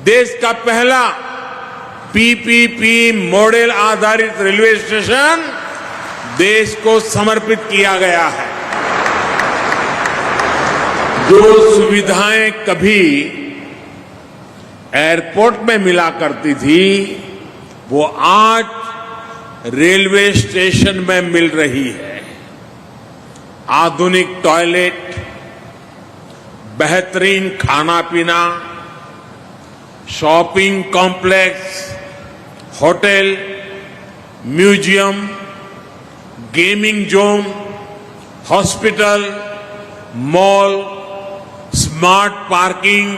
देश का पहला पीपीपी मॉडल आधारित रेलवे स्टेशन देश को समर्पित किया गया है। जो सुविधाएं कभी एयरपोर्ट में मिला करती थी वो आज रेलवे स्टेशन में मिल रही है। आधुनिक टॉयलेट, बेहतरीन खाना पीना, shopping complex, hotel, museum, gaming zone, hospital, mall, smart parking,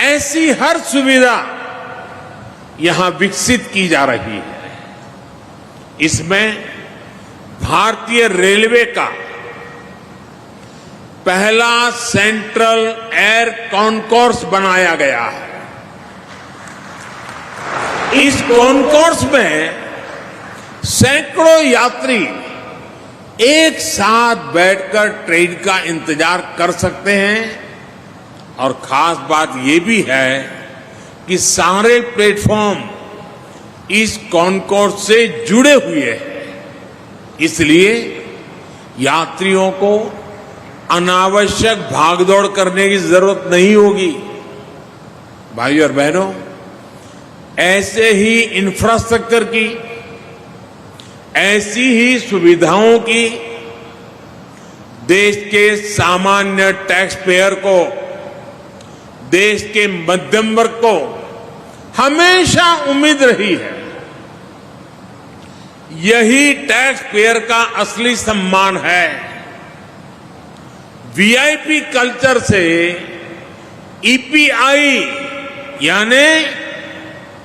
ऐसी हर सुविधा यहां विकसित की जा रही है। इसमें भारतीय रेलवे का पहला सेंट्रल एयर कॉन्कोर्स बनाया गया है। इस कॉन्कोर्स में सैकड़ों यात्री एक साथ बैठकर ट्रेन का इंतजार कर सकते हैं और खास बात यह भी है कि सारे प्लेटफॉर्म इस कॉन्कोर्स से जुड़े हुए हैं। इसलिए यात्रियों को अनावश्यक भागदौड़ करने की जरूरत नहीं होगी। भाइयों और बहनों, ऐसे ही इंफ्रास्ट्रक्चर की, ऐसी ही सुविधाओं की देश के सामान्य टैक्स पेयर को, देश के मध्यम वर्ग को हमेशा उम्मीद रही है। यही टैक्स पेयर का असली सम्मान है। वीआईपी कल्चर से ईपीआई यानी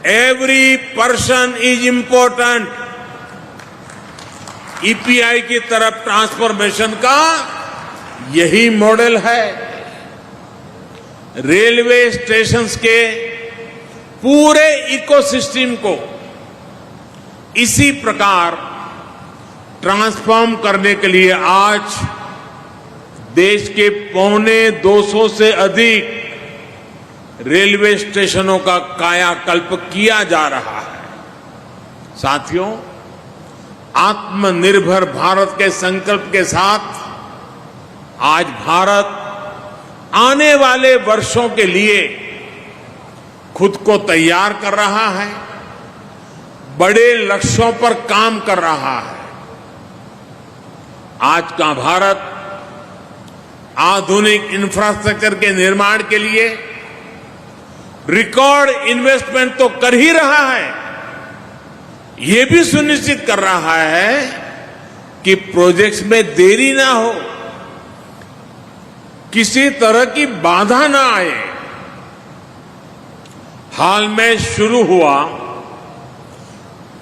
every person is important, EPI की तरफ ट्रांसफॉर्मेशन का यही मॉडल है। रेलवे स्टेशंस के पूरे इकोसिस्टम को इसी प्रकार ट्रांसफॉर्म करने के लिए आज देश के 250 से अधिक रेलवे स्टेशनों का कायाकल्प किया जा रहा है। साथियों, आत्मनिर्भर भारत के संकल्प के साथ आज भारत आने वाले वर्षों के लिए खुद को तैयार कर रहा है, बड़े लक्ष्यों पर काम कर रहा है। आज का भारत आधुनिक इंफ्रास्ट्रक्चर के निर्माण के लिए रिकॉर्ड इन्वेस्टमेंट तो कर ही रहा है, ये भी सुनिश्चित कर रहा है कि प्रोजेक्ट्स में देरी ना हो, किसी तरह की बाधा ना आए। हाल में शुरू हुआ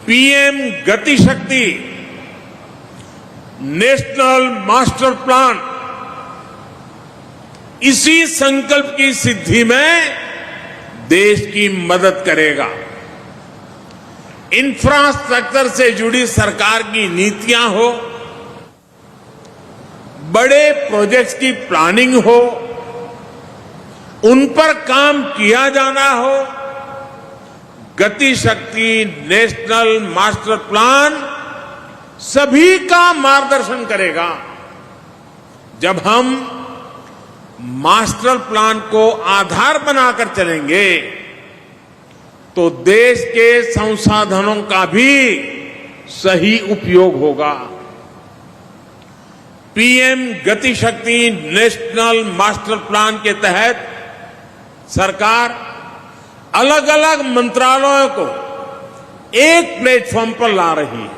पीएम गति शक्ति नेशनल मास्टर प्लान इसी संकल्प की सिद्धि में देश की मदद करेगा। इंफ्रास्ट्रक्चर से जुड़ी सरकार की नीतियां हो, बड़े प्रोजेक्ट्स की प्लानिंग हो, उन पर काम किया जाना हो, गति शक्ति नेशनल मास्टर प्लान सभी का मार्गदर्शन करेगा। जब हम मास्टर प्लान को आधार बनाकर चलेंगे तो देश के संसाधनों का भी सही उपयोग होगा। पीएम गति शक्ति नेशनल मास्टर प्लान के तहत सरकार अलग अलग मंत्रालयों को एक प्लेटफॉर्म पर ला रही है।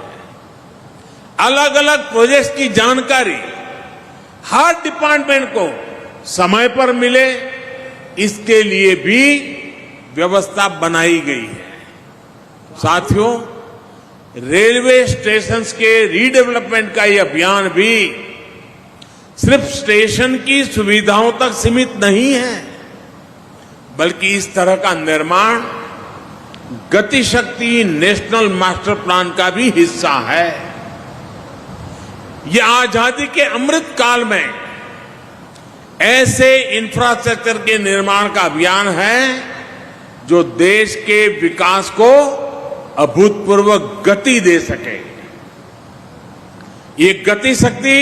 अलग अलग प्रोजेक्ट्स की जानकारी हर डिपार्टमेंट को समय पर मिले, इसके लिए भी व्यवस्था बनाई गई है। साथियों, रेलवे स्टेशंस के रीडेवलपमेंट का यह अभियान भी सिर्फ स्टेशन की सुविधाओं तक सीमित नहीं है, बल्कि इस तरह का निर्माण गति शक्ति नेशनल मास्टर प्लान का भी हिस्सा है। यह आजादी के अमृत काल में ऐसे इंफ्रास्ट्रक्चर के निर्माण का अभियान है जो देश के विकास को अभूतपूर्व गति दे सके। ये गति शक्ति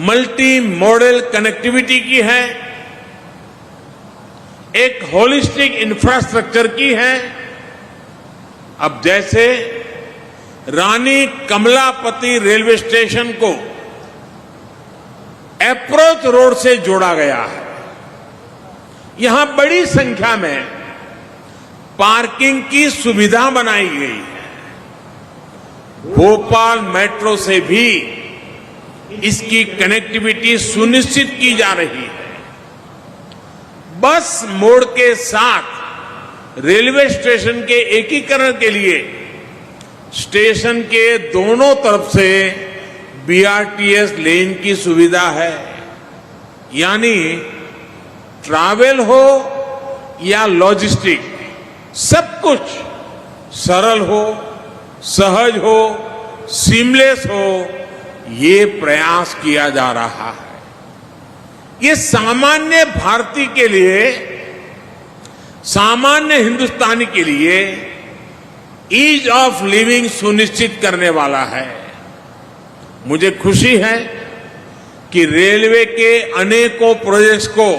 मल्टी मॉडल कनेक्टिविटी की है, एक होलिस्टिक इंफ्रास्ट्रक्चर की है। अब जैसे रानी कमलापति रेलवे स्टेशन को अप्रोच रोड से जोड़ा गया है, यहां बड़ी संख्या में पार्किंग की सुविधा बनाई गई है। भोपाल मेट्रो से भी इसकी कनेक्टिविटी सुनिश्चित की जा रही है। बस मोड़ के साथ रेलवे स्टेशन के एकीकरण के लिए स्टेशन के दोनों तरफ से बीआरटीएस लेन की सुविधा है, यानी ट्रैवल हो या लॉजिस्टिक, सब कुछ सरल हो, सहज हो, सीमलेस हो, ये प्रयास किया जा रहा है। ये सामान्य भारतीय के लिए, सामान्य हिंदुस्तानी के लिए ईज ऑफ लिविंग सुनिश्चित करने वाला है। मुझे खुशी है कि रेलवे के अनेकों प्रोजेक्ट्स को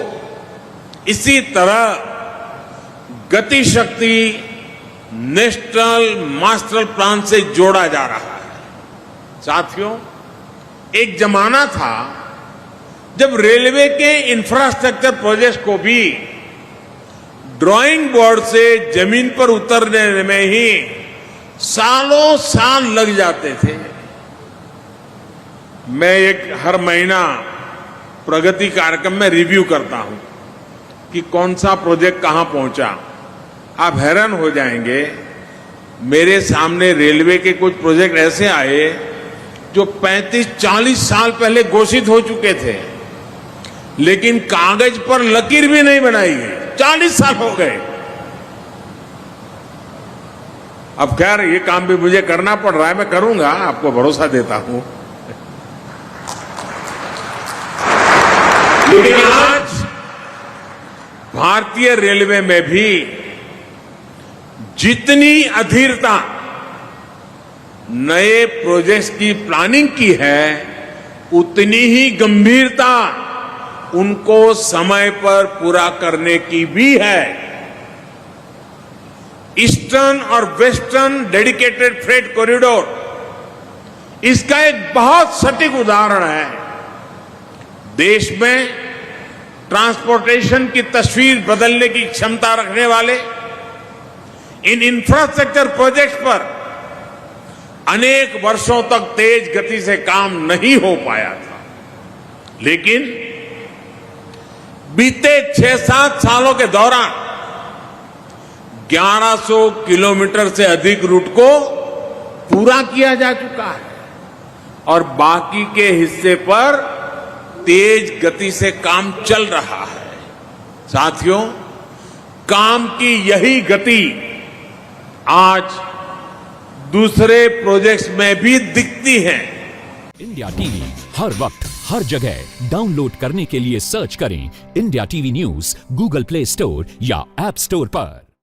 इसी तरह गति शक्ति नेशनल मास्टर प्लान से जोड़ा जा रहा है। साथियों, एक जमाना था जब रेलवे के इंफ्रास्ट्रक्चर प्रोजेक्ट को भी ड्राइंग बोर्ड से जमीन पर उतरने में ही सालों साल लग जाते थे। मैं हर महीना प्रगति कार्यक्रम में रिव्यू करता हूं कि कौन सा प्रोजेक्ट कहां पहुंचा। आप हैरान हो जाएंगे, मेरे सामने रेलवे के कुछ प्रोजेक्ट ऐसे आए जो 35-40 साल पहले घोषित हो चुके थे, लेकिन कागज पर लकीर भी नहीं बनाई गई। 40 साल हो गए। अब खैर ये काम भी मुझे करना पड़ रहा है, मैं करूंगा, आपको भरोसा देता हूं। लेकिन आज भारतीय रेलवे में भी जितनी अधीरता नए प्रोजेक्ट्स की प्लानिंग की है, उतनी ही गंभीरता उनको समय पर पूरा करने की भी है। ईस्टर्न और वेस्टर्न डेडिकेटेड फ्रेट कॉरिडोर इसका एक बहुत सटीक उदाहरण है। देश में ट्रांसपोर्टेशन की तस्वीर बदलने की क्षमता रखने वाले इन इंफ्रास्ट्रक्चर प्रोजेक्ट्स पर अनेक वर्षों तक तेज गति से काम नहीं हो पाया था, लेकिन बीते 6-7 सालों के दौरान 1100 किलोमीटर से अधिक रूट को पूरा किया जा चुका है और बाकी के हिस्से पर तेज गति से काम चल रहा है। साथियों, काम की यही गति आज दूसरे प्रोजेक्ट्स में भी दिखती है। इंडिया टीवी हर वक्त हर जगह डाउनलोड करने के लिए सर्च करें India TV news Google play store या ऐप स्टोर पर।